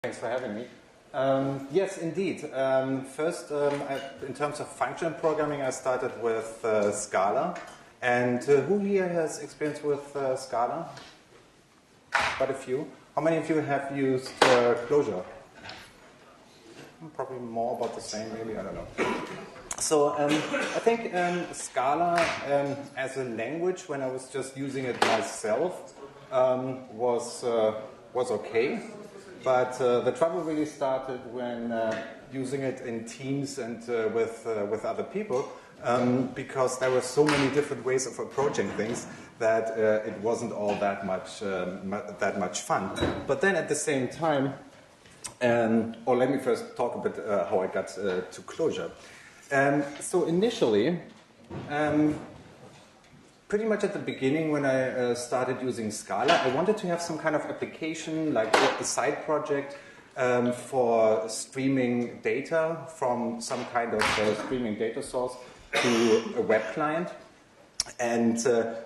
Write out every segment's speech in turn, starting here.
Thanks for having me. Yes, indeed. First, in terms of functional programming, I started with Scala. And who here has experience with Scala? Quite a few. How many of you have used Clojure? Probably more, about the same, maybe, I don't know. So I think Scala as a language, when I was just using it myself, was okay. But the trouble really started when using it in teams and with other people, because there were so many different ways of approaching things that it wasn't all that much fun. But then at the same time, or let me first talk a bit how I got to Clojure. So initially, pretty much at the beginning when I started using Scala, I wanted to have some kind of application, like a side project for streaming data from some kind of streaming data source to a web client. And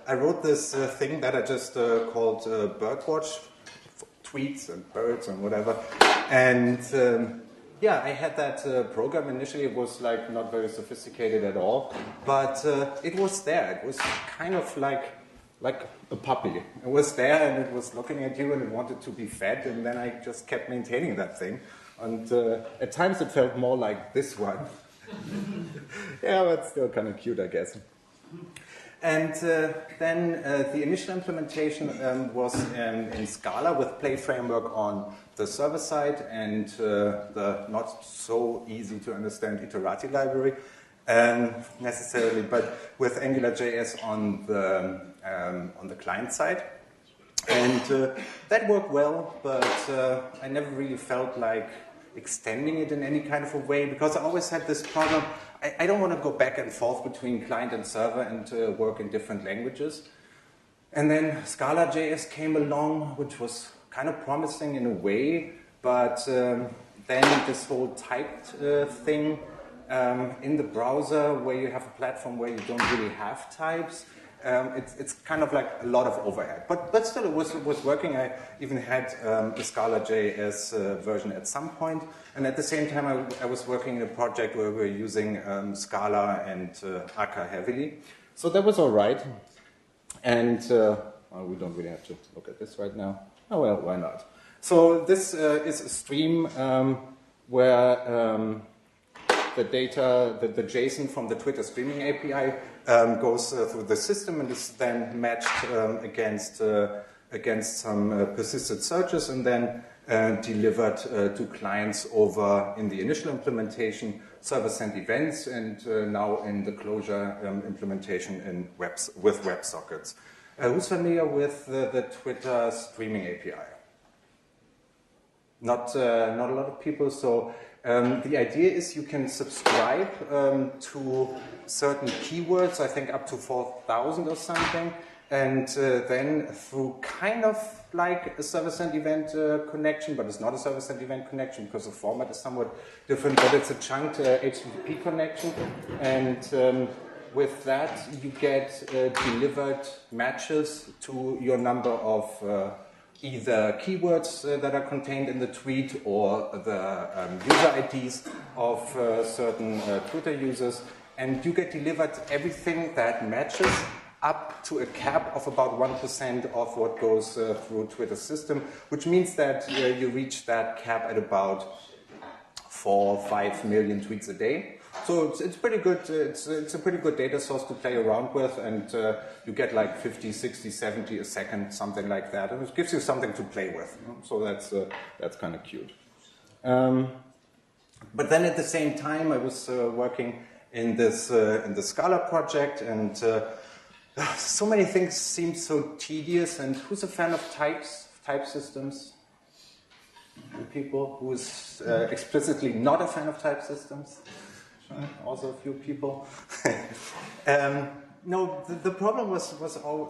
I wrote this thing that I just called BirdWatch, tweets and birds and whatever. And yeah, I had that program. Initially, it was like not very sophisticated at all, but it was there. It was kind of like a puppy. It was there, and it was looking at you, and it wanted to be fed. And then I just kept maintaining that thing. And at times, it felt more like this one. Yeah, but still kind of cute, I guess. And then the initial implementation was in Scala with Play Framework on the server side and the not so easy to understand Iterati library necessarily, but with AngularJS on the client side. And that worked well, but I never really felt like extending it in any kind of a way, because I always had this problem. I don't want to go back and forth between client and server and work in different languages. And then Scala.js came along, which was kind of promising in a way, but then this whole typed thing in the browser, where you have a platform where you don't really have types, it's kind of like a lot of overhead. But still, it was working. I even had a Scala.js version at some point. And at the same time, I was working in a project where we were using Scala and Akka heavily. So that was all right. And well, we don't really have to look at this right now. Oh, well, why not? So this is a stream where the data, the JSON from the Twitter streaming API goes through the system and is then matched against some persisted searches and then delivered to clients over in the initial implementation, server-sent events, and now in the Clojure implementation with WebSockets. Who's familiar with the Twitter streaming API? Not a lot of people. So the idea is you can subscribe to certain keywords, I think up to 4,000 or something, and then through kind of like a server-sent event connection, but it's not a server-sent event connection because the format is somewhat different, but it's a chunked HTTP connection, and with that you get delivered matches to your number of either keywords that are contained in the tweet or the user IDs of certain Twitter users, and you get delivered everything that matches up to a cap of about 1% of what goes through Twitter's system, which means that you reach that cap at about 4 or 5 million tweets a day. So it's pretty good. It's a pretty good data source to play around with, and you get like 50, 60, 70 a second, something like that, and it gives you something to play with. You know? So that's kind of cute. But then at the same time, I was working in the Scala project, and so many things seem so tedious. And who's a fan of type systems? People who's explicitly not a fan of type systems? Also a few people. No, the problem was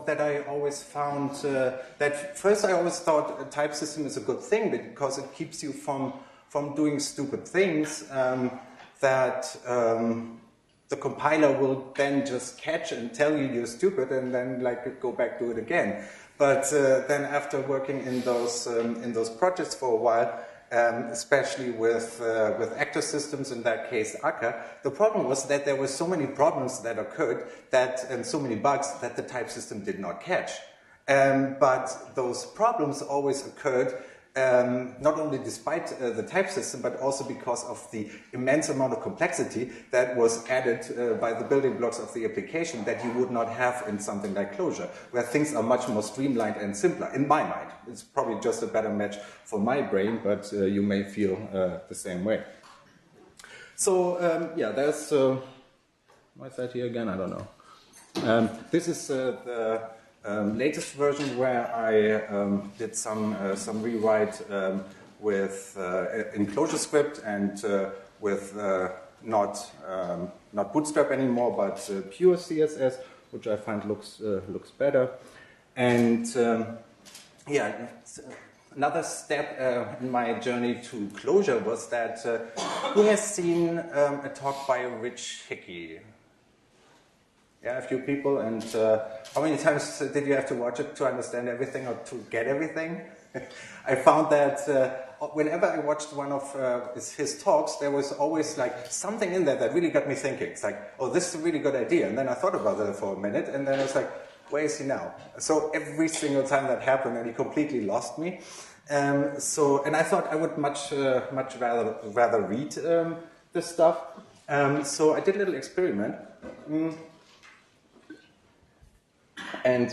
that I always found that first I always thought a type system is a good thing because it keeps you from doing stupid things that the compiler will then just catch and tell you you're stupid and then like go back to it again. But then after working in those projects for a while, especially with actor systems, in that case Akka. The problem was that there were so many problems that occurred and so many bugs that the type system did not catch. But those problems always occurred not only despite the type system, but also because of the immense amount of complexity that was added by the building blocks of the application that you would not have in something like Clojure, where things are much more streamlined and simpler, in my mind. It's probably just a better match for my brain, but you may feel the same way. So, yeah, there's... why is that here again? I don't know. This is the... latest version where I did some rewrite with in ClojureScript and with not Bootstrap anymore, but pure CSS, which I find looks better. And yeah, another step in my journey to Clojure was that who has seen a talk by Rich Hickey? Yeah, a few people. And how many times did you have to watch it to understand everything or to get everything? I found that whenever I watched one of his talks, there was always like something in there that really got me thinking. It's like, oh, this is a really good idea. And then I thought about it for a minute, and then I was like, where is he now? So every single time that happened, and he completely lost me. And I thought I would much rather read this stuff. So I did a little experiment. And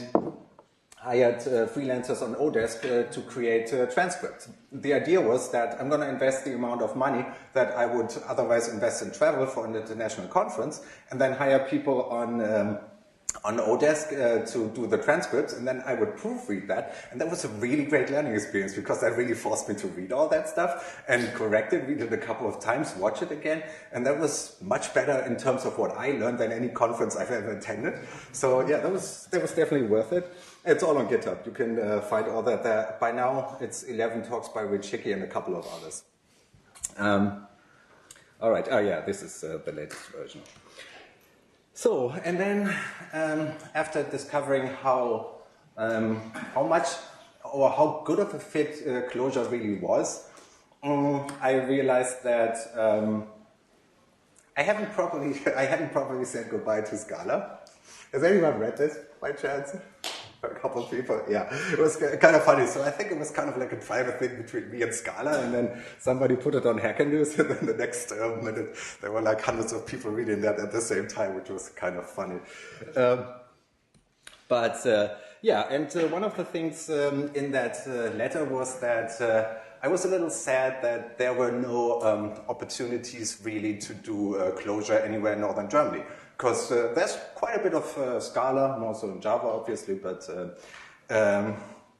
hired freelancers on Odesk to create transcripts. The idea was that I'm going to invest the amount of money that I would otherwise invest in travel for an international conference, and then hire people on Odesk to do the transcripts, and then I would proofread that. And that was a really great learning experience because that really forced me to read all that stuff and correct it, read it a couple of times, watch it again. And that was much better in terms of what I learned than any conference I've ever attended. So yeah, that was definitely worth it. It's all on GitHub. You can find all that there. By now, it's 11 talks by Rich Hickey and a couple of others. All right. Oh yeah, this is the latest version. So, and then after discovering how much or how good of a fit Clojure really was, I realized that I hadn't properly said goodbye to Scala. Has anyone read this by chance? A couple of people, yeah. It was kind of funny. So I think it was kind of like a private thing between me and Scala, and then somebody put it on Hacker News, and then the next minute there were like hundreds of people reading that at the same time, which was kind of funny. Yeah, and one of the things in that letter was that I was a little sad that there were no opportunities really to do Clojure anywhere in northern Germany. Because there's quite a bit of Scala, more so in Java, obviously, but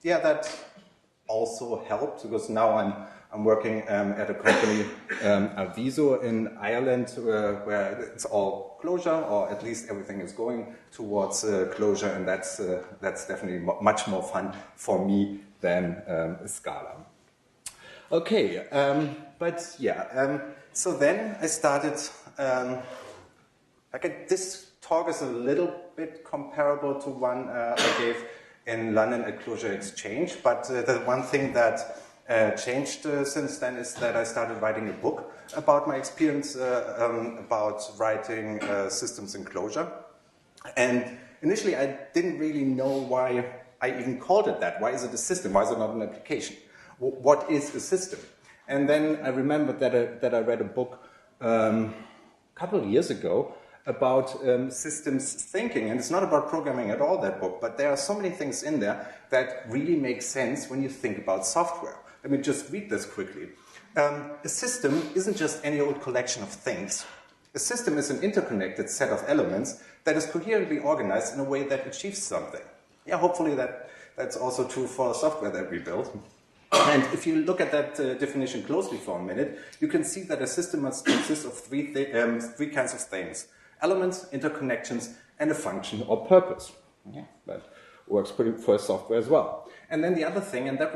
yeah, that also helped because now I'm working at a company, Aviso in Ireland, where it's all Clojure, or at least everything is going towards Clojure, and that's definitely much more fun for me than Scala. Okay, but yeah, so then I started. This talk is a little bit comparable to one I gave in London at Clojure Exchange, but the one thing that changed since then is that I started writing a book about my experience about writing systems in Clojure. And initially I didn't really know why I even called it that. Why is it a system? Why is it not an application? What is a system? And then I remembered that I read a book a couple of years ago about systems thinking, and it's not about programming at all, that book, but there are so many things in there that really make sense when you think about software. Let me just read this quickly. A system isn't just any old collection of things. A system is an interconnected set of elements that is coherently organized in a way that achieves something. Yeah, hopefully that's also true for software that we build. And if you look at that definition closely for a minute, you can see that a system must consist of three kinds of things: elements, interconnections, and a function or purpose. Yeah, that works pretty for software as well. And then the other thing, and that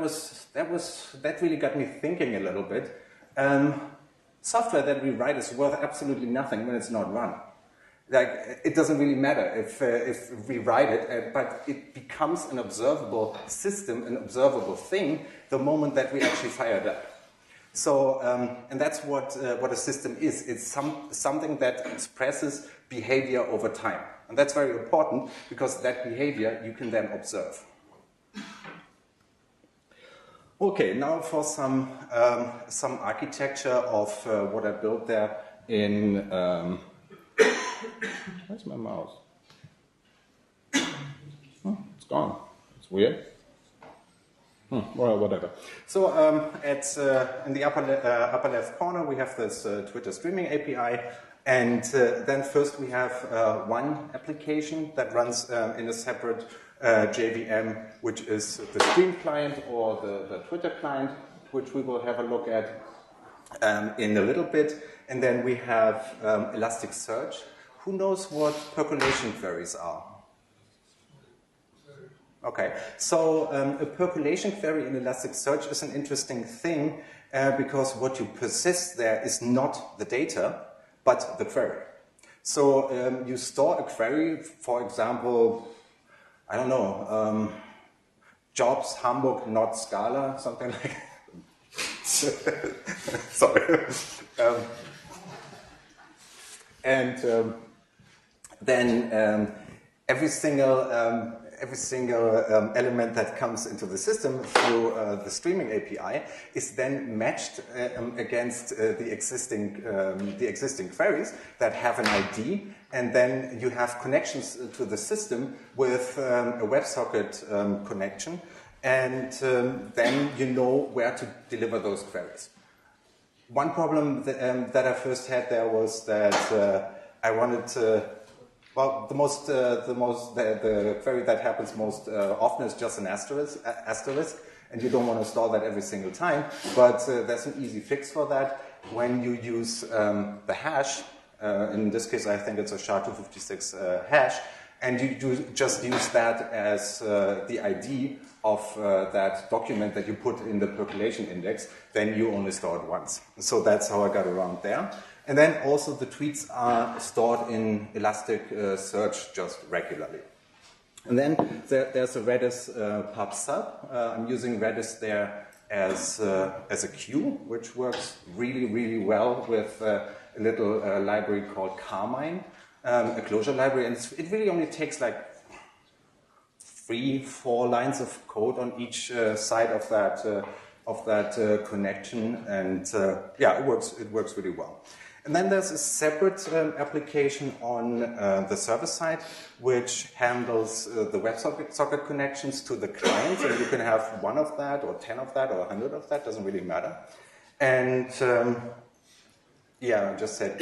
really got me thinking a little bit. Software that we write is worth absolutely nothing when it's not run. Like, it doesn't really matter if we write it, but it becomes an observable system, an observable thing, the moment that we actually fire it up. So, and that's what a system is. It's something that expresses behavior over time. And that's very important because that behavior you can then observe. Okay, now for some architecture of what I built there in... where's my mouse? Oh, it's gone. It's weird. Well, whatever. So in the upper left corner we have this Twitter streaming API, and then first we have one application that runs in a separate JVM, which is the stream client or the Twitter client, which we will have a look at in a little bit. And then we have Elasticsearch. Who knows what percolation queries are? Okay, so a percolation query in Elasticsearch is an interesting thing because what you persist there is not the data, but the query. So you store a query, for example, I don't know, jobs, Hamburg, not Scala, something like that. Sorry. Then every single element that comes into the system through the streaming API is then matched against the existing queries that have an ID, and then you have connections to the system with a WebSocket connection, and then you know where to deliver those queries. One problem that I first had there was that I wanted to. Well, the query that happens most often is just an asterisk, and you don't want to store that every single time. But there's an easy fix for that. When you use the hash, in this case I think it's a SHA-256 hash, and you just use that as the ID of that document that you put in the percolation index, then you only store it once. So that's how I got around there. And then also the tweets are stored in Elasticsearch just regularly. And then there's a Redis pub sub. I'm using Redis there as a queue, which works really, really well with a little library called Carmine, a Clojure library. And it really only takes like 3-4 lines of code on each side of that connection. And yeah, it works really well. And then there's a separate application on the server side, which handles the WebSocket connections to the client. So you can have one of that, or 10 of that, or 100 of that, doesn't really matter. And yeah, I just said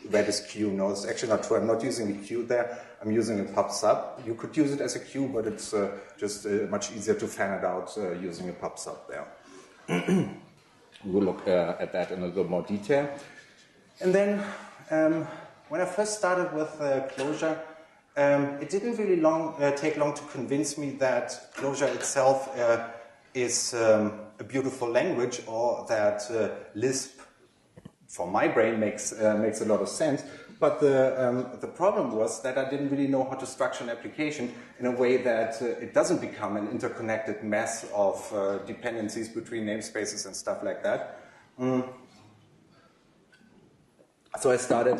Redis queue. No, it's actually not true. I'm not using a queue there. I'm using a pub sub. You could use it as a queue, but it's just much easier to fan it out using a pub sub there. We'll look at that in a little more detail. And then, when I first started with Clojure, it didn't really take long to convince me that Clojure itself is a beautiful language, or that Lisp, for my brain, makes a lot of sense. But the problem was that I didn't really know how to structure an application in a way that it doesn't become an interconnected mess of dependencies between namespaces and stuff like that. So I started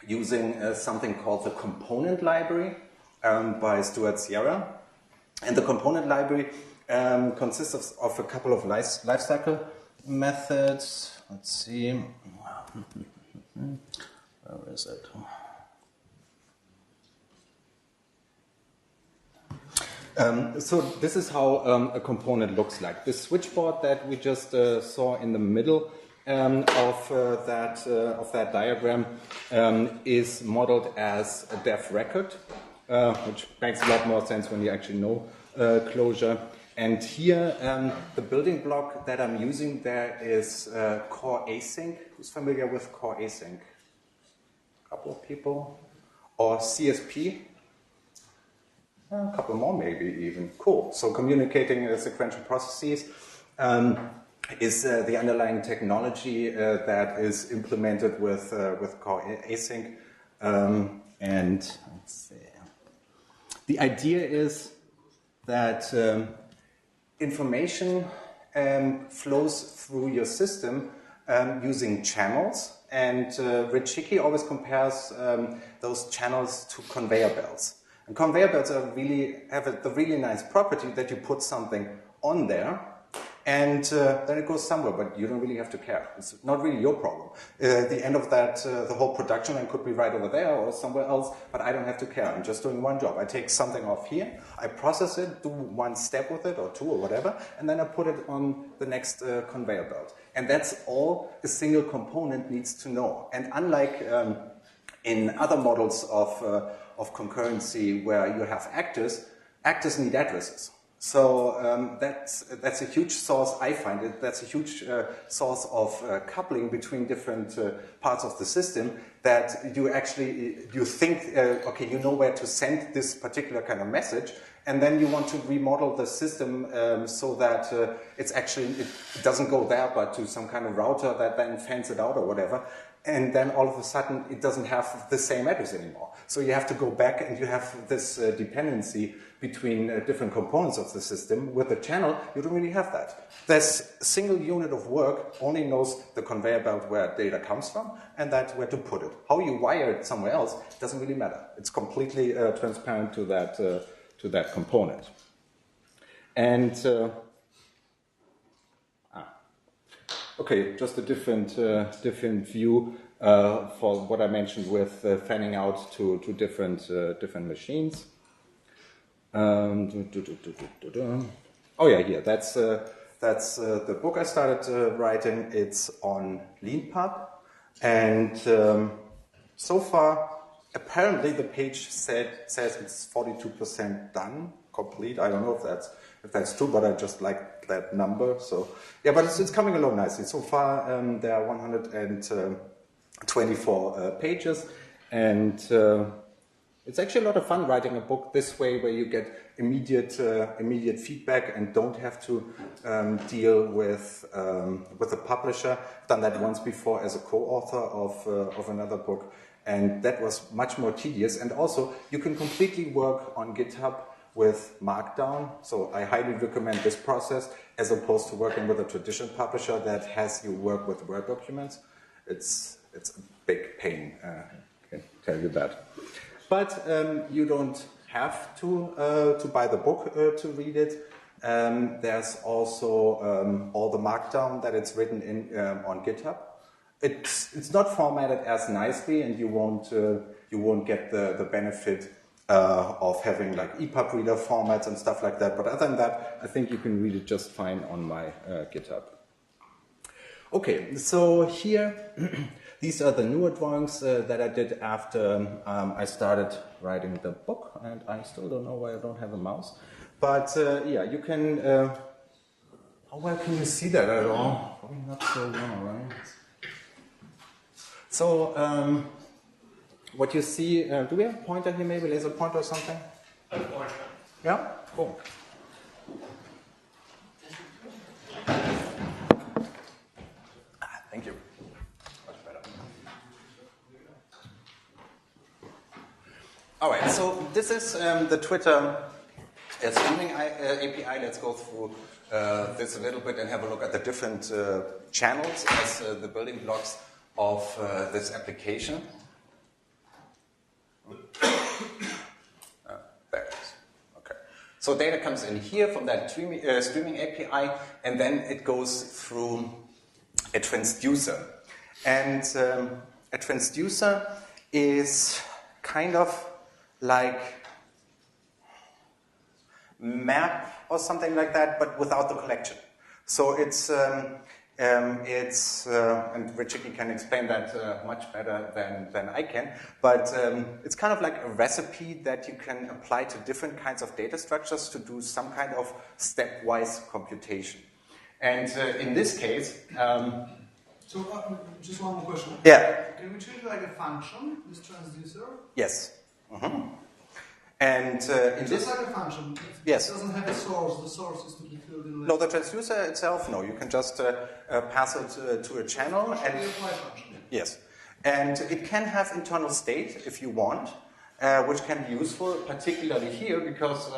using something called the component library by Stuart Sierra. And the component library consists of a couple of lifecycle methods. Let's see. Where is it? So this is how a component looks like. The switchboard that we just saw in the middle of that diagram is modeled as a dev record, which makes a lot more sense when you actually know Clojure. And here, the building block that I'm using there is core async. Who's familiar with core async? A couple of people. Or CSP? A couple more maybe even. Cool. So communicating sequential processes is the underlying technology that is implemented with core async. And let's see. The idea is that information flows through your system using channels. And Richicki always compares those channels to conveyor belts. And conveyor belts have the really nice property that you put something on there, and then it goes somewhere, but you don't really have to care. It's not really your problem. The end of that, the whole production line could be right over there or somewhere else, but I don't have to care. I'm just doing one job. I take something off here, I process it, do one step with it, or two, or whatever, and then I put it on the next conveyor belt. And that's all a single component needs to know. And unlike in other models of concurrency where you have actors need addresses. So that's a huge source, I find it, that's a huge source of coupling between different parts of the system, that you think, okay, you know where to send this particular kind of message, and then you want to remodel the system so that it doesn't go there, but to some kind of router that then fans it out or whatever. And then all of a sudden it doesn't have the same address anymore. So you have to go back and you have this dependency between different components of the system. With the channel, you don't really have that. This single unit of work only knows the conveyor belt where data comes from and that where to put it. How you wire it somewhere else doesn't really matter. It's completely transparent to that component. And okay, just a different view for what I mentioned with fanning out to different machines. Oh yeah, here that's the book I started writing. It's on LeanPub, and so far apparently the page says it's 42% done, complete. I don't know if that's true, but I just like that number. So yeah, but it's coming along nicely. So far there are 124 pages, and it's actually a lot of fun writing a book this way, where you get immediate feedback and don't have to deal with the publisher. I've done that once before as a co-author of another book, and that was much more tedious. And also, you can completely work on GitHub with Markdown, so I highly recommend this process as opposed to working with a traditional publisher that has you work with Word documents. It's a big pain, I can tell you that. But you don't have to buy the book to read it. There's also all the Markdown that it's written in on GitHub. It's not formatted as nicely, and you won't get the benefit of having like EPUB reader formats and stuff like that. But other than that, I think you can read it just fine on my GitHub. Okay, so here, these are the newer drawings that I did after I started writing the book, and I still don't know why I don't have a mouse. But yeah, you can, how well can you see that at all? Probably not so well, right? So, what you see, do we have a pointer here, maybe laser pointer or something? A pointer. Yeah? Cool. Thank you. Much better. All right, so this is the Twitter streaming API. Let's go through this a little bit and have a look at the different channels as the building blocks of this application. There it is. Okay. So data comes in here from that streaming API, and then it goes through a transducer. And a transducer is kind of like map or something like that, but without the collection. So and Richicki can explain that much better than I can, but it's kind of like a recipe that you can apply to different kinds of data structures to do some kind of stepwise computation. And in this case... so just one more question. Yeah. Can we treat it like a function, this transducer? Yes. Mm-hmm. And in just like a function. Yes. It doesn't have a source. The source is to be filled in later. No, the transducer itself, no. You can just pass it to a channel. And yes. And it can have internal state if you want, which can be useful, particularly here, because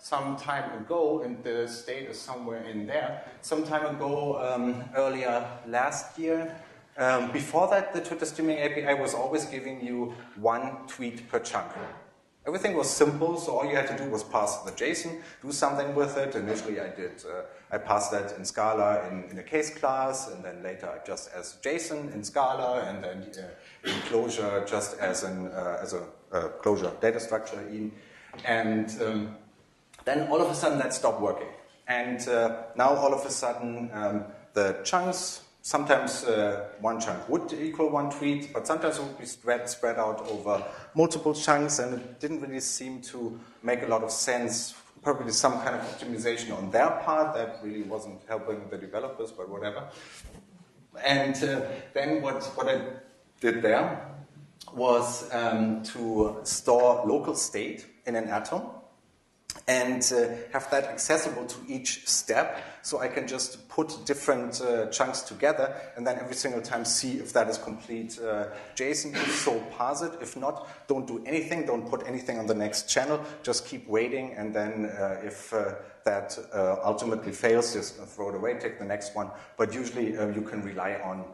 some time ago, and the state is somewhere in there, some time ago, earlier last year, before that, the Twitter streaming API was always giving you 1 tweet per chunk. Everything was simple, so all you had to do was pass the JSON, do something with it. Initially, I passed that in Scala in a case class, and then later just as JSON in Scala, and then in Clojure just as a Clojure data structure. And then all of a sudden that stopped working. And now all of a sudden the chunks, sometimes one chunk would equal 1 tweet, but sometimes it would be spread out over multiple chunks, and it didn't really seem to make a lot of sense. Probably some kind of optimization on their part that really wasn't helping the developers, but whatever. And then what I did there was to store local state in an atom and have that accessible to each step, so I can just put different chunks together and then every single time see if that is complete JSON. If so, parse it. If not, don't do anything, don't put anything on the next channel, just keep waiting, and then if that ultimately fails, just throw it away, take the next one. But usually you can rely on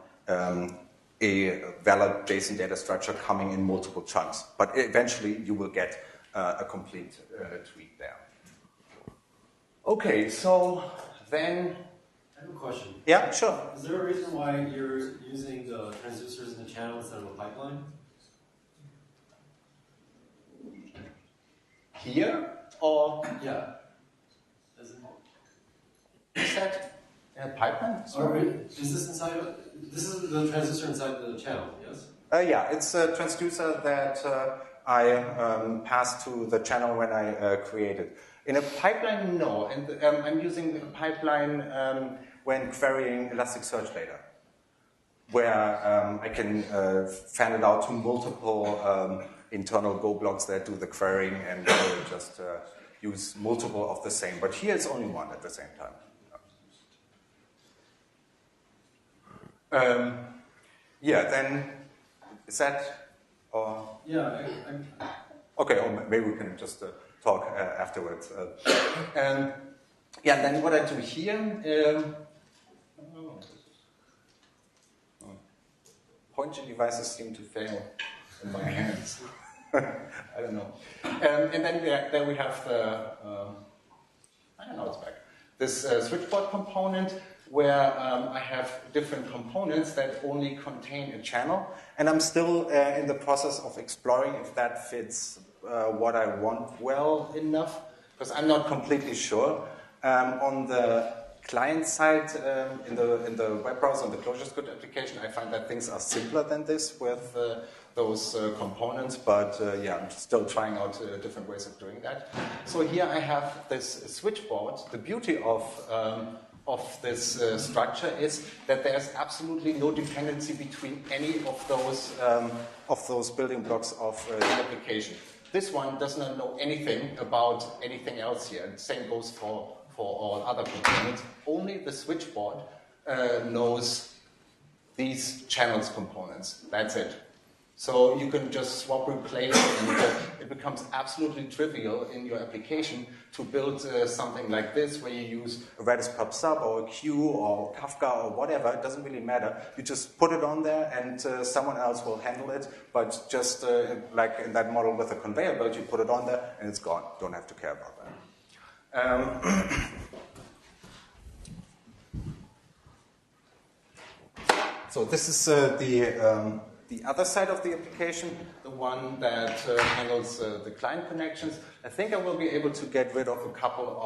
a valid JSON data structure coming in multiple chunks. But eventually you will get a complete tweet there. Okay, so then... I have a question. Yeah, sure. Is there a reason why you're using the transducers in the channel instead of a pipeline? Here? Or... Yeah. Is that in a pipeline? Is this inside of it? This is the transducer inside the channel, yes? Yeah, it's a transducer that I passed to the channel when I created. In a pipeline, no. And I'm using the pipeline when querying Elasticsearch data, where I can fan it out to multiple internal Go blocks that do the querying, and just use multiple of the same. But here it's only one at the same time. Yeah, then is that? Yeah. Okay, or maybe we can just talk afterwards. Yeah, then what I do here. Pointer devices seem to fail in my hands. I don't know. And then we have the. I don't know, it's back. This switchboard component, where I have different components that only contain a channel, and I'm still in the process of exploring if that fits what I want well enough, because I'm not completely sure. On the client side, in the web browser, on the ClojureScript application, I find that things are simpler than this with those components, but yeah, I'm still trying out different ways of doing that. So here I have this switchboard. The beauty of this structure is that there's absolutely no dependency between any of those building blocks of the application. This one does not know anything about anything else here. The same goes for all other components. Only the switchboard knows these channels components. That's it. So you can just swap, replace, and it becomes absolutely trivial in your application to build something like this, where you use a Redis pub sub or a queue or Kafka or whatever. It doesn't really matter. You just put it on there, and someone else will handle it. But just like in that model with a conveyor belt, you put it on there, and it's gone. Don't have to care about that. So this is the other side of the application, the one that handles the client connections. I think I will be able to get rid of a couple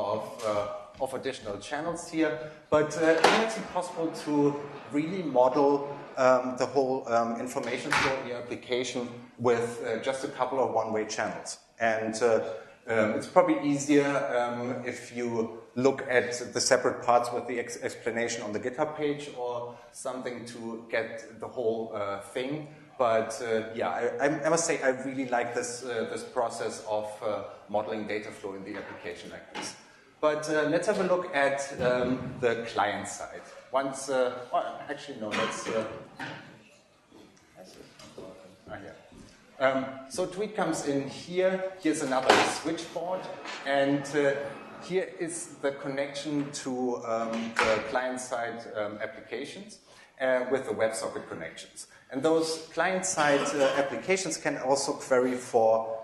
of additional channels here, but it makes it possible to really model the whole information flow in your application with just a couple of one-way channels. And it's probably easier if you look at the separate parts with the explanation on the GitHub page or something to get the whole thing. But yeah, I must say I really like this process of modeling data flow in the application like this. But let's have a look at the client side. Once, well, actually no, let's. So tweet comes in here. Here's another switchboard, and here is the connection to the client-side applications with the WebSocket connections. And those client-side applications can also query for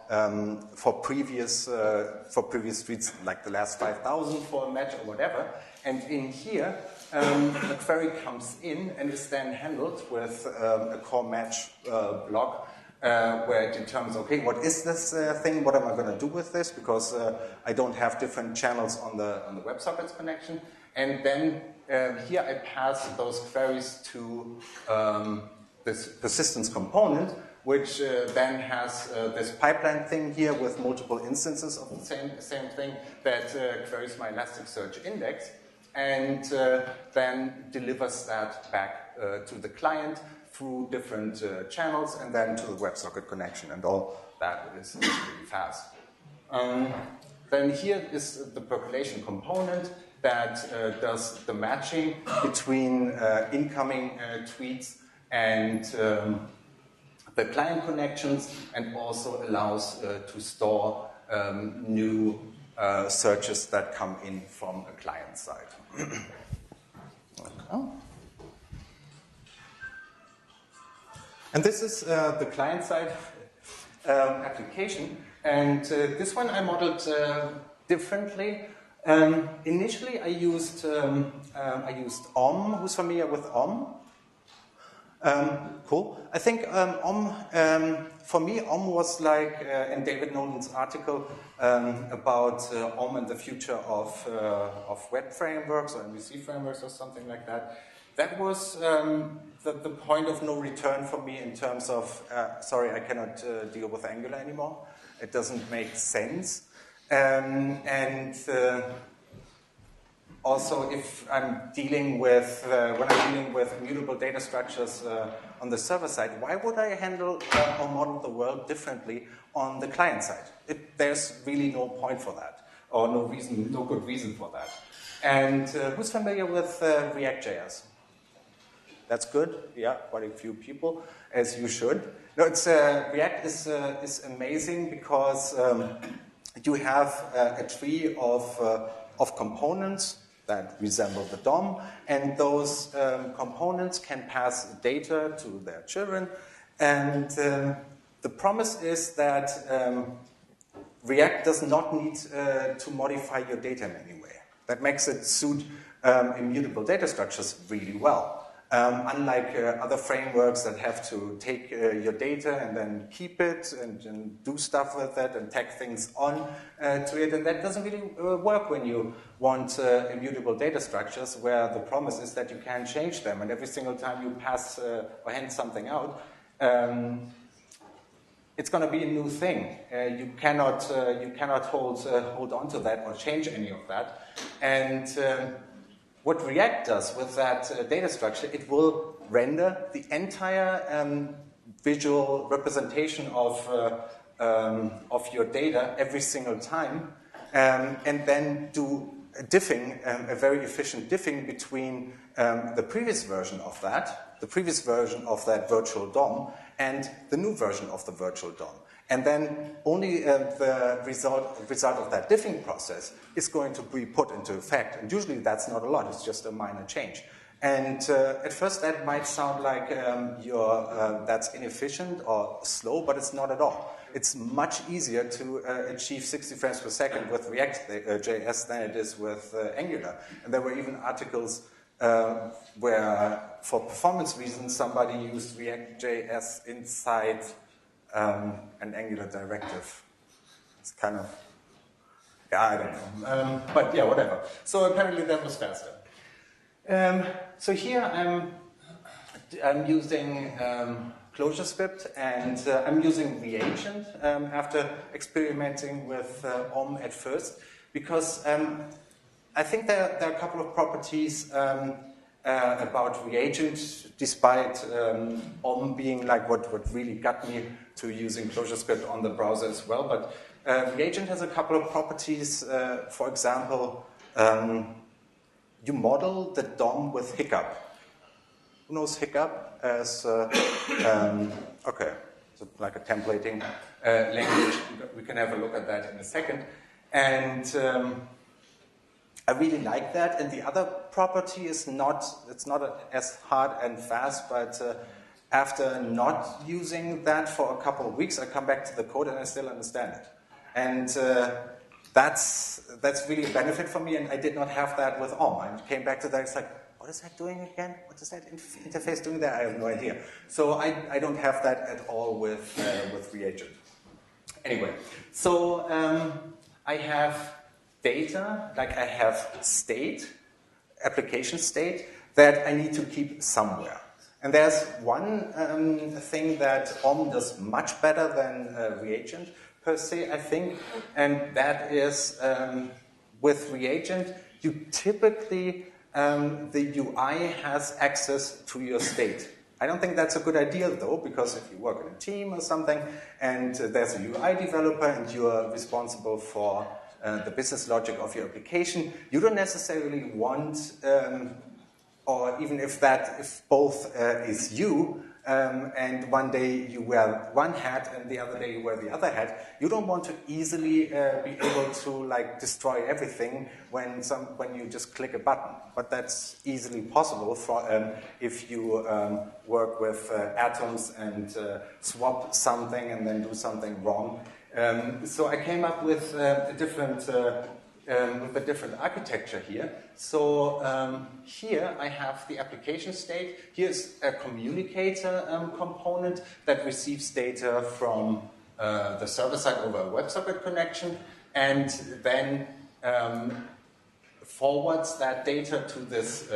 previous tweets, like the last 5,000 for a match or whatever. And in here, a query comes in and is then handled with a core match block. Where it determines, okay, what is this thing? What am I going to do with this? Because I don't have different channels on the WebSockets connection. And then here I pass those queries to this persistence component, which then has this pipeline thing here with multiple instances of the same thing that queries my Elasticsearch index, and then delivers that back to the client through different channels, and then to the WebSocket connection, and all that is really fast. Then here is the percolation component that does the matching between incoming tweets and the client connections, and also allows to store new searches that come in from a client side. Okay. And this is the client-side application, and this one I modeled differently. Initially, I used Om. Who's familiar with Om? Cool. I think for me, Om was like in David Nolan's article about Om and the future of web frameworks or MVC frameworks or something like that. That was the point of no return for me in terms of, sorry, I cannot deal with Angular anymore. It doesn't make sense. Also, if I'm dealing with, when I'm dealing with immutable data structures on the server side, why would I handle or model the world differently on the client side? There's really no point for that, or no good reason for that. And who's familiar with React.js? That's good. Yeah, quite a few people, as you should. No, it's React is amazing because you have a tree of components that resemble the DOM, and those components can pass data to their children. And the promise is that React does not need to modify your data in any way. That makes it suit immutable data structures really well. Unlike other frameworks that have to take your data and then keep it and do stuff with it and tag things on to it, and that doesn't really work when you want immutable data structures where the promise is that you can change them, and every single time you pass or hand something out, it's going to be a new thing. You cannot hold on to that or change any of that. And what React does with that data structure, it will render the entire visual representation of your data every single time, and then do a diffing, a very efficient diffing between the previous version of that virtual DOM, and the new version of the virtual DOM. And then only the result of that diffing process is going to be put into effect. And usually that's not a lot, it's just a minor change. And at first that might sound like that's inefficient or slow, but it's not at all. It's much easier to achieve 60 frames per second with React.js than it is with Angular. And there were even articles where, for performance reasons, somebody used React.js inside an Angular directive. It's kind of, yeah, I don't know. But yeah, whatever. So apparently that was faster. So here I'm using ClojureScript, and I'm using Reagent after experimenting with Om at first, because I think there are a couple of properties about Reagent, despite Om being like what really got me to using ClojureScript on the browser as well. But Reagent has a couple of properties. For example, you model the DOM with hiccup. Who knows hiccup as, okay, so like a templating language. We can have a look at that in a second. And I really like that. And the other property is it's not as hard and fast, but after not using that for a couple of weeks, I come back to the code and I still understand it. And that's really a benefit for me, and I did not have that with OM. I came back to that, it's like, what is that doing again? What is that interface doing there? I have no idea. So I don't have that at all with Reagent. Anyway, so I have data, like I have state, application state, that I need to keep somewhere. And there's one thing that OM does much better than Reagent per se, I think, and that is with Reagent, you typically, the UI has access to your state. I don't think that's a good idea though, because if you work in a team or something, and there's a UI developer and you are responsible for the business logic of your application, you don't necessarily want, or even if both is you, and one day you wear one hat and the other day you wear the other hat, you don't want to easily be able to like destroy everything when you just click a button. But that's easily possible for if you work with atoms and swap something and then do something wrong. So I came up with a different architecture here. So here I have the application state. Here's a communicator component that receives data from the server side over a WebSocket connection, and then forwards that data to this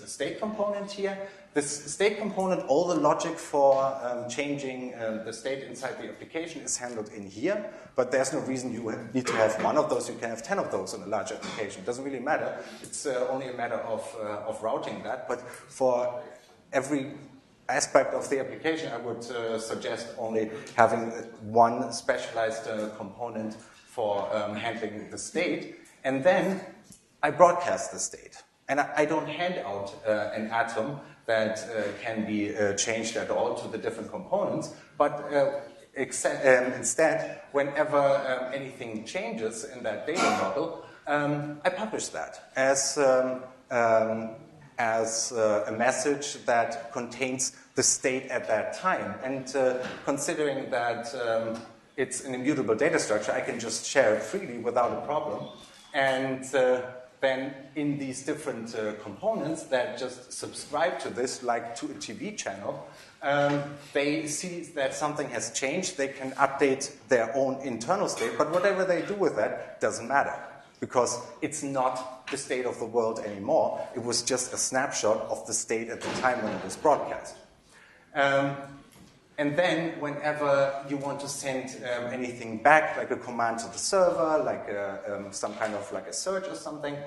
state component here. This state component, all the logic for changing the state inside the application is handled in here, but there's no reason you need to have one of those. You can have 10 of those in a large application. It doesn't really matter. It's only a matter of routing that, but for every aspect of the application, I would suggest only having one specialized component for handling the state, and then I broadcast the state. And I don't hand out an atom that can be changed at all to the different components, but instead, whenever anything changes in that data model, I publish that as a message that contains the state at that time. And considering that it's an immutable data structure, I can just share it freely without a problem. And then in these different components that just subscribe to this, like to a TV channel, they see that something has changed. They can update their own internal state, but whatever they do with that doesn't matter, because it's not the state of the world anymore. It was just a snapshot of the state at the time when it was broadcast. And then whenever you want to send anything back, like a command to the server, like some kind of like a search or something,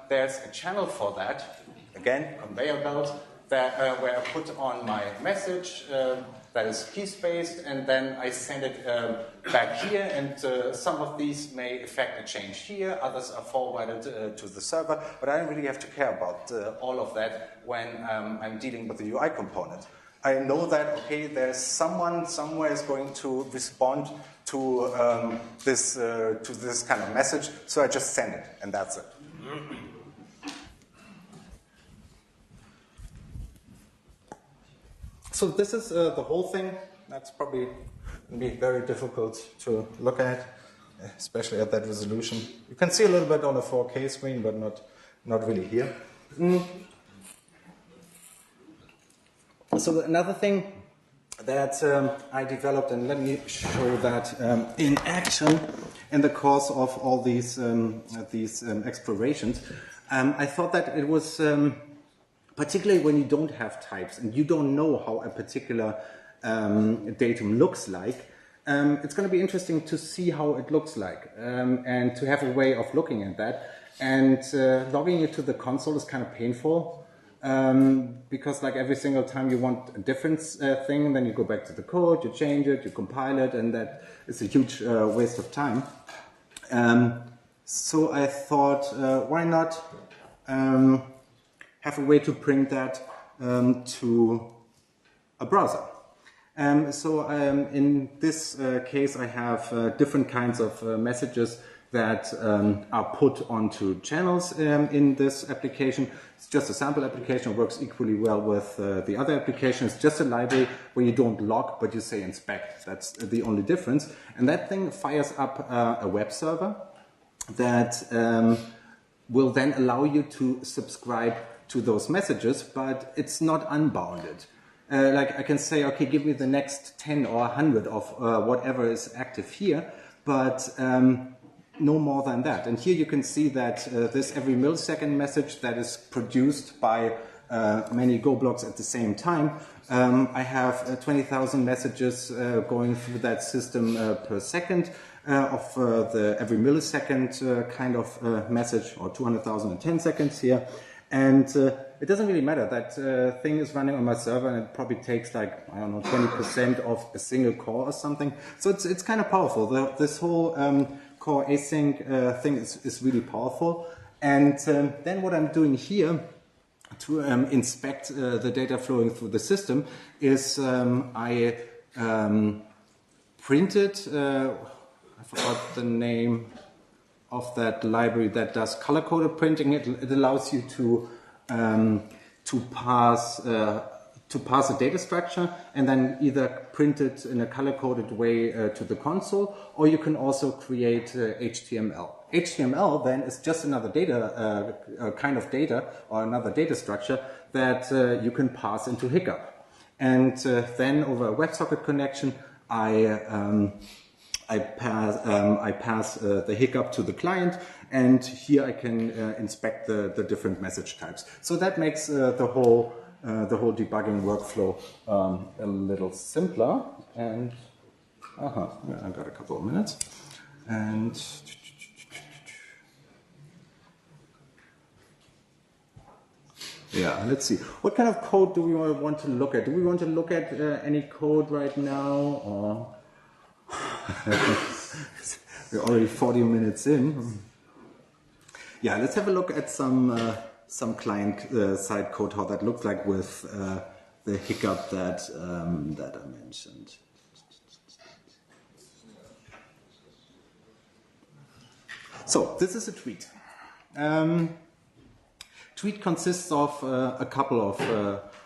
there's a channel for that. Again, conveyor belt, that, where I put on my message that is key-spaced, and then I send it back here, and some of these may affect a change here, others are forwarded to the server, but I don't really have to care about all of that when I'm dealing with the UI component. I know that, okay, there's someone somewhere is going to respond to this kind of message, so I just send it, and that's it. So this is the whole thing. That's probably going to be very difficult to look at, especially at that resolution. You can see a little bit on a 4K screen, but not really here. So another thing that I developed, and let me show that in action in the course of all these explorations. I thought that it was, particularly when you don't have types and you don't know how a particular datum looks like, it's going to be interesting to see how it looks like and to have a way of looking at that. And logging it to the console is kind of painful. Because like every single time you want a different thing, then you go back to the code, you change it, you compile it, and that is a huge waste of time. So I thought, why not have a way to bring that to a browser? In this case, I have different kinds of messages that are put onto channels in this application. It's just a sample application. It works equally well with the other application. It's just a library where you don't log, but you say inspect. That's the only difference. And that thing fires up a web server that will then allow you to subscribe to those messages, but it's not unbounded. Like I can say, okay, give me the next 10 or 100 of whatever is active here, but no more than that. And here you can see that this every millisecond message that is produced by many Go blocks at the same time. I have 20,000 messages going through that system per second of the every millisecond kind of message, or 200,000 in 10 seconds here. And it doesn't really matter. That thing is running on my server, and it probably takes like, I don't know, 20% of a single core or something. So it's kind of powerful. This whole core async thing is really powerful. And then what I'm doing here to inspect the data flowing through the system is I printed, I forgot the name of that library that does color-coded printing. It allows you to pass a data structure and then either print it in a color-coded way to the console, or you can also create HTML. HTML then is just another data kind of data, or another data structure that you can pass into Hiccup. And then over a WebSocket connection, I pass the Hiccup to the client, and here I can inspect the different message types. So that makes the whole debugging workflow a little simpler. And I've got a couple of minutes. And yeah, let's see. What kind of code do we want to look at? Do we want to look at any code right now, or we're already 40 minutes in? Yeah, let's have a look at some client side code, how that looks like with the Hiccup that I mentioned. So this is a tweet. Tweet consists of a couple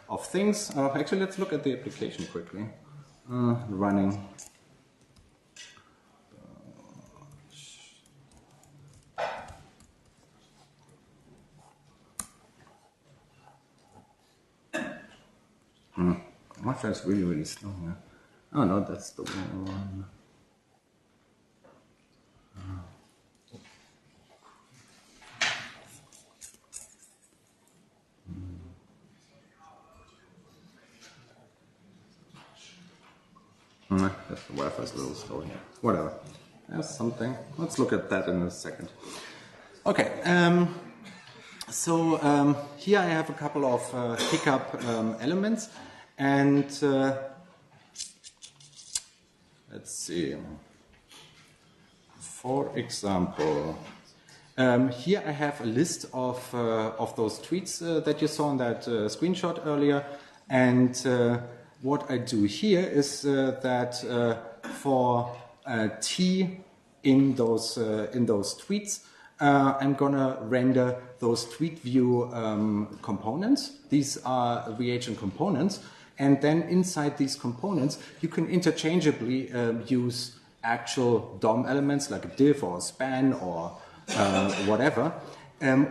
of things. Actually, let's look at the application quickly. Running. That's really, really slow. Yeah? Oh no, that's the one. That's the Wi-Fi's a little slow here. Whatever. There's something. Let's look at that in a second. Okay. So here I have a couple of Hiccup elements, and let's see. For example, here I have a list of those tweets that you saw in that screenshot earlier, and what I do here is that for T in those tweets, I'm gonna render those tweet view components. These are reagent components, and then inside these components, you can interchangeably use actual DOM elements like a div or a span or whatever.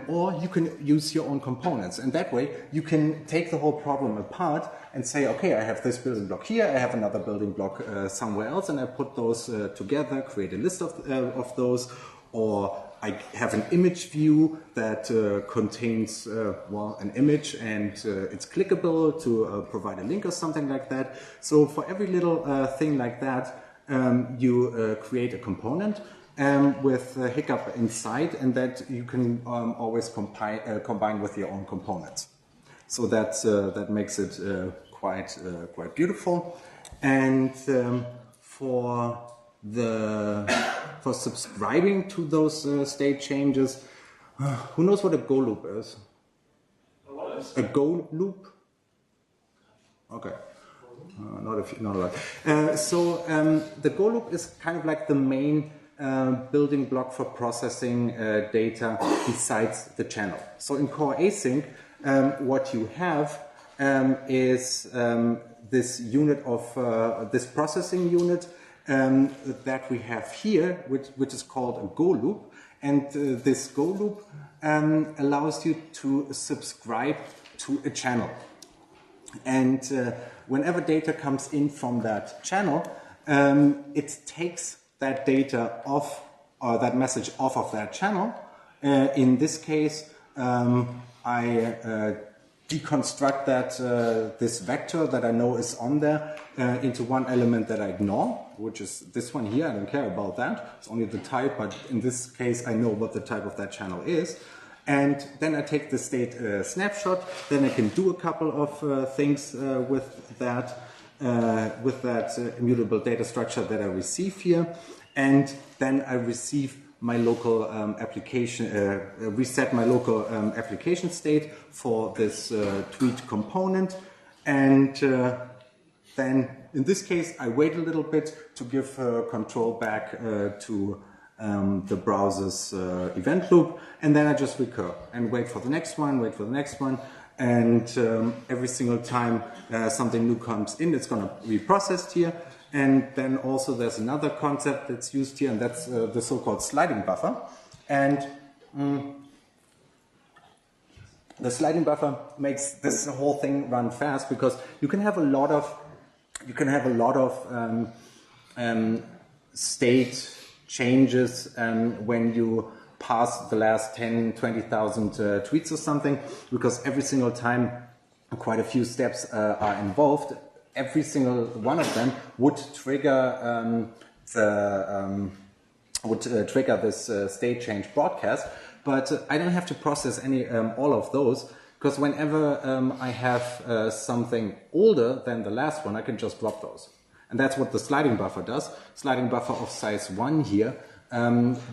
Or you can use your own components, and that way you can take the whole problem apart and say, okay, I have this building block here, I have another building block somewhere else, and I put those together, create a list of those, or I have an image view that contains an image, and it's clickable to provide a link or something like that. So for every little thing like that, you create a component with Hiccup inside, and that you can always combine with your own components. So that makes it quite beautiful. And for subscribing to those state changes, who knows what a go loop is? A go loop? Okay. Not a lot. The Go loop is kind of like the main building block for processing data besides the channel. So in core async, what you have is this unit of this processing unit that we have here, which is called a Go loop, and this Go loop allows you to subscribe to a channel. And whenever data comes in from that channel, it takes that data off, or that message off of that channel. In this case, I deconstruct this vector that I know is on there into one element that I ignore, which is this one here. I don't care about that. It's only the type, but in this case, I know what the type of that channel is. And then I take the state snapshot. Then I can do a couple of things with that immutable data structure that I receive here. And then I receive my local application, reset my local application state for this tweet component. And then in this case, I wait a little bit to give control back to the browser's event loop, and then I just recur and wait for the next one, and every single time something new comes in, it's going to be processed here. And then also there's another concept that's used here, and that's the so-called sliding buffer. And the sliding buffer makes this whole thing run fast, because you can have a lot of state changes when you pass the last 10, 20,000 tweets or something, because every single time quite a few steps are involved. Every single one of them would trigger this state change broadcast, but I don't have to process all of those, because whenever I have something older than the last one, I can just drop those. And that's what the sliding buffer does. Sliding buffer of size 1 here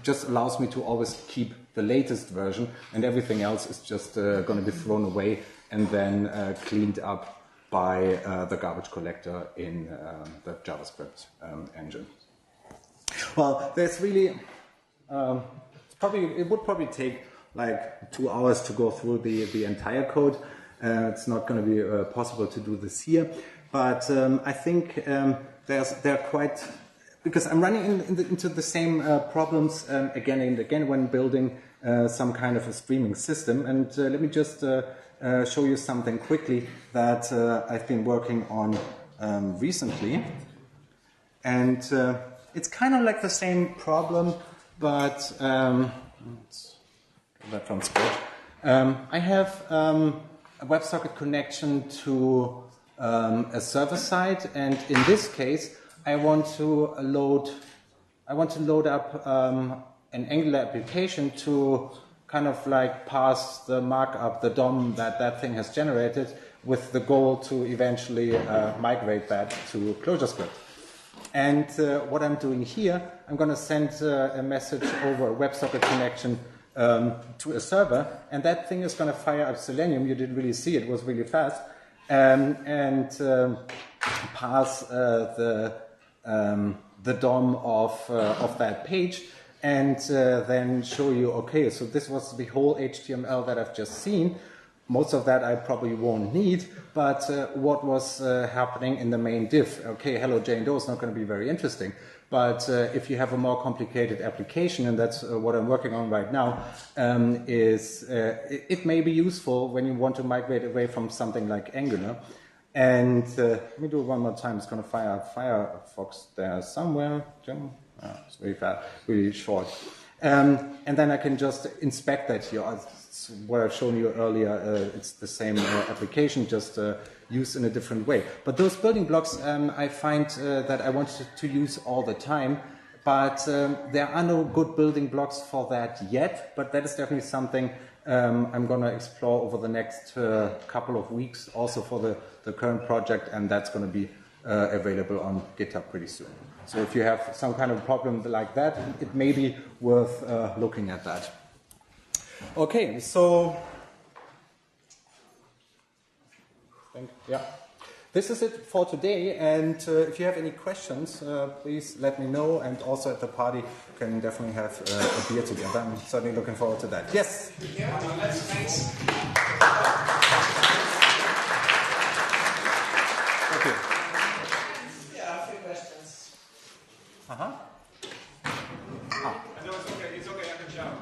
just allows me to always keep the latest version, and everything else is just going to be thrown away and then cleaned up by the garbage collector in the JavaScript engine. Well, there's really, it would probably take like 2 hours to go through the entire code. It's not going to be possible to do this here, but I think they're quite, because I'm running into the same problems again and again when building some kind of a streaming system. And let me just show you something quickly that I've been working on recently. And it's kind of like the same problem, but that from scratch. I have a WebSocket connection to a server side, and in this case, I want to load up an Angular application to kind of like pass the markup, the DOM that thing has generated, with the goal to eventually migrate that to ClojureScript. And what I'm doing here, I'm going to send a message over a WebSocket connection to a server, and that thing is going to fire up Selenium. You didn't really see it; it was really fast, and pass the DOM of that page, and then show you, okay, so this was the whole HTML that I've just seen. Most of that I probably won't need, but what was happening in the main div. Okay, hello Jane Doe is not going to be very interesting, but if you have a more complicated application, and that's what I'm working on right now, it may be useful when you want to migrate away from something like Angular. And let me do it one more time. It's going to fire up Firefox there somewhere. It's very fast, really short. And then I can just inspect that here. It's what I've shown you earlier. It's the same application, just used in a different way. But those building blocks, I find that I want to use all the time. But there are no good building blocks for that yet. But that is definitely something I'm going to explore over the next couple of weeks, also for the current project, and that's going to be available on GitHub pretty soon. So if you have some kind of problem like that, it may be worth looking at that. Okay, so this is it for today, and if you have any questions, please let me know, and also at the party you can definitely have a beer together. I'm certainly looking forward to that. Yes? Yeah, thanks. Thank you. Yeah, a few questions. Uh-huh. No, it's okay, I can shout.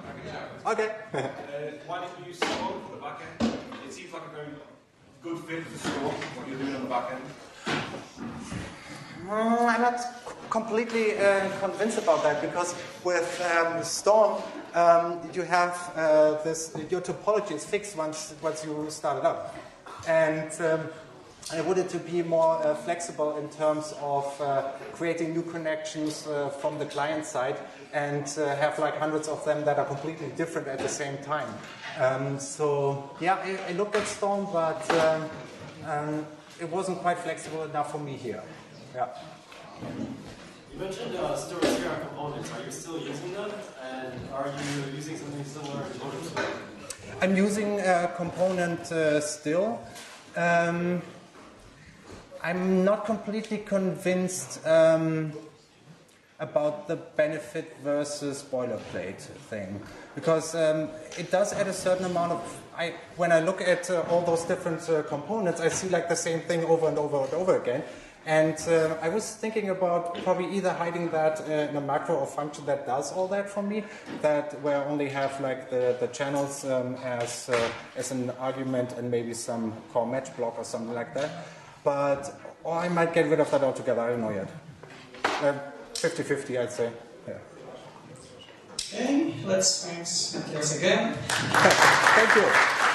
Okay. Why did you use Storm for the back end? It seems like a very good fit for Storm, what you're doing on the back end. I'm not completely convinced about that, because with Storm, you have your topology is fixed once you start it up. And I wanted to be more flexible in terms of creating new connections from the client side, and have like hundreds of them that are completely different at the same time. So yeah, I looked at Storm, but it wasn't quite flexible enough for me here. Yeah. You mentioned storage here components. Are you still using them? And are you using something similar in Clojure? I'm using a component still. I'm not completely convinced about the benefit versus boilerplate thing, because it does add a certain amount of. When I look at all those different components, I see like the same thing over and over and over again. And I was thinking about probably either hiding that in a macro or function that does all that for me, where I only have like the channels as an argument and maybe some core match block or something like that. Or I might get rid of that altogether, I don't know yet. 50-50, I'd say. Yeah. Okay, let's thanks Matthias again. Thank you.